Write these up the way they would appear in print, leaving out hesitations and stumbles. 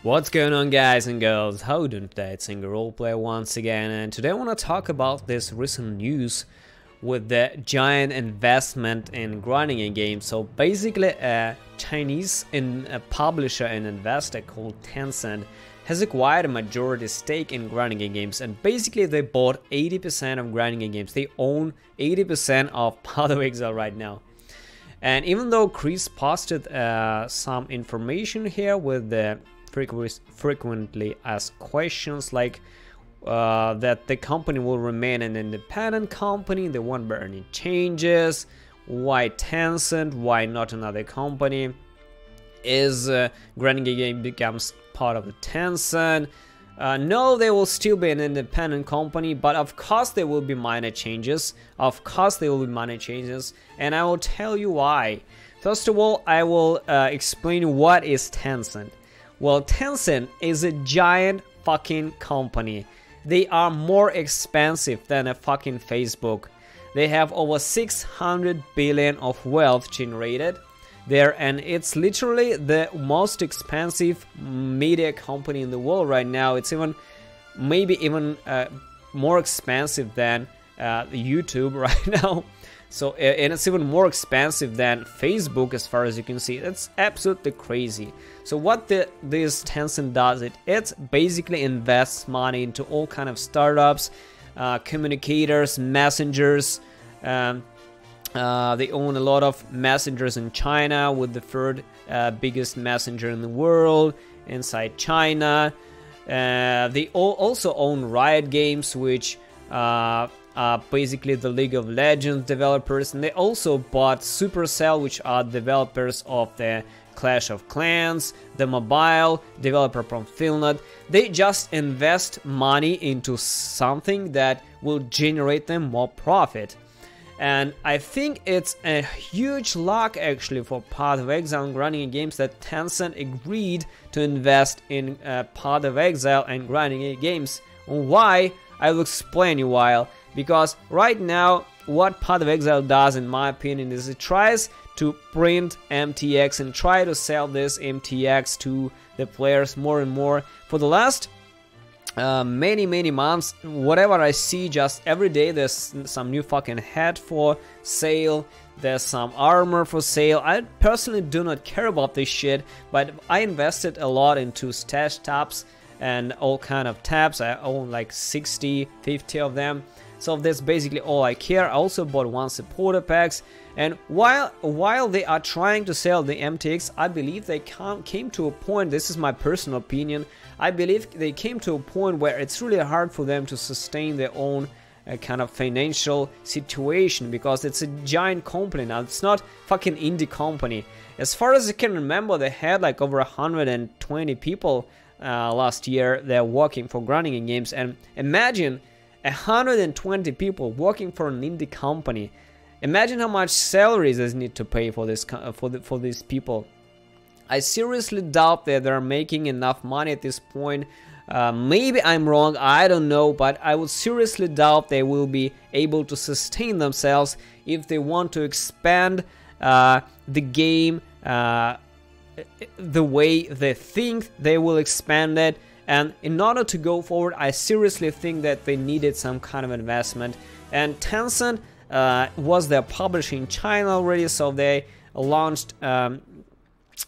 What's going on, guys and girls? How you doing today? It's Single Roleplayer once again, and today I want to talk about this recent news with the giant investment in grinding a game. So basically a Chinese publisher and investor called Tencent has acquired a majority stake in grinding games, and basically they bought 80% of grinding games. They own 80% of Path of Exile right now. And even though Chris posted some information here with the frequently asked questions like that the company will remain an independent company, they won't be any changes, why Tencent, why not another company, is grinding a game becomes part of the Tencent. No, they will still be an independent company, but of course there will be minor changes. And I will tell you why. First of all, I will explain what is Tencent. Well, Tencent is a giant fucking company. They are more expensive than a fucking Facebook. They have over 600 billion of wealth generated there, and it's literally the most expensive media company in the world right now. It's maybe even more expensive than YouTube right now. So, and it's even more expensive than Facebook, as far as you can see. It's absolutely crazy. So what this Tencent does, it basically invests money into all kind of startups, communicators, messengers. They own a lot of messengers in China, with the third biggest messenger in the world inside China. They also own Riot Games, which basically the League of Legends developers, and they also bought Supercell, which are developers of the Clash of Clans, the mobile developer from Finland. They just invest money into something that will generate them more profit. And I think it's a huge luck actually for Path of Exile and grinding games that Tencent agreed to invest in Path of Exile and grinding games. Why? I will explain you why. Because right now, what Path of Exile does, in my opinion, is it tries to print MTX and try to sell this MTX to the players more and more. For the last many months, whatever I see, just every day there's some new fucking hat for sale, there's some armor for sale. I personally do not care about this shit, but I invested a lot into stash tabs and all kind of tabs. I own like 50 of them. So that's basically all I care. I also bought one supporter packs, and while they are trying to sell the MTX, I believe they came to a point, this is my personal opinion, I believe they came to a point where it's really hard for them to sustain their own kind of financial situation, because it's a giant company now. It's not fucking indie company. As far as I can remember, they had like over 120 people last year. They're working for grinding games, and imagine 120 people working for an indie company. Imagine how much salaries they need to pay for this for these people. I seriously doubt that they're making enough money at this point. Maybe I'm wrong, I don't know, but I would seriously doubt they will be able to sustain themselves if they want to expand the game the way they think they will expand it. And in order to go forward, I seriously think that they needed some kind of investment. And Tencent was their publisher in China already, so they launched Path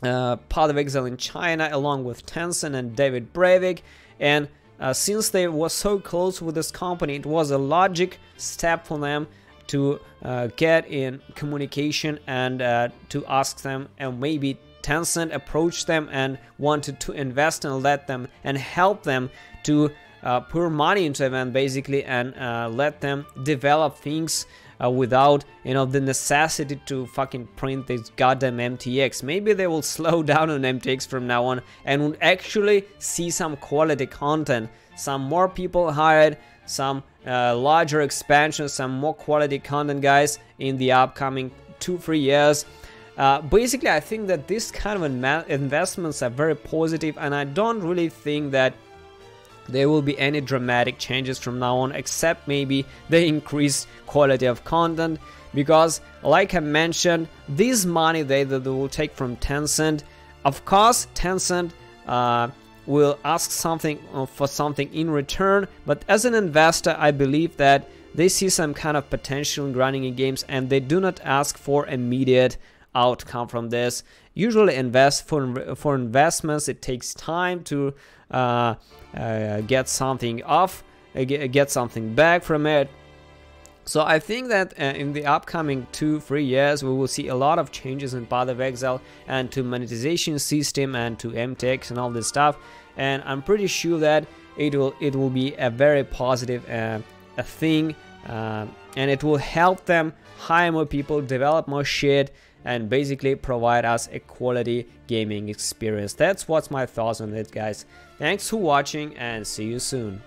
of Exile in China along with Tencent and David Breivik. And since they were so close with this company, it was a logic step for them to get in communication and to ask them, and maybe Tencent approached them and wanted to invest and let them and help them to pour money into them basically, and let them develop things without, you know, the necessity to fucking print this goddamn MTX. Maybe they will slow down on MTX from now on and will actually see some quality content, some more people hired, some larger expansions, some more quality content, guys, in the upcoming 2-3 years. Basically, I think that this kind of investments are very positive, and I don't really think that there will be any dramatic changes from now on, except maybe the increased quality of content, because like I mentioned, this money that they will take from Tencent, of course Tencent will ask something for something in return, but as an investor, I believe that they see some kind of potential in grinding in games, and they do not ask for immediate outcome from this. Usually for investments, it takes time to get something off, get something back from it. So I think that in the upcoming 2-3 years, we will see a lot of changes in Path of Exile and to monetization system and to MTX and all this stuff. And I'm pretty sure that it will be a very positive a thing, and it will help them hire more people, develop more shit, and basically provide us a quality gaming experience. That's what's my thoughts on it, guys. Thanks for watching, and see you soon.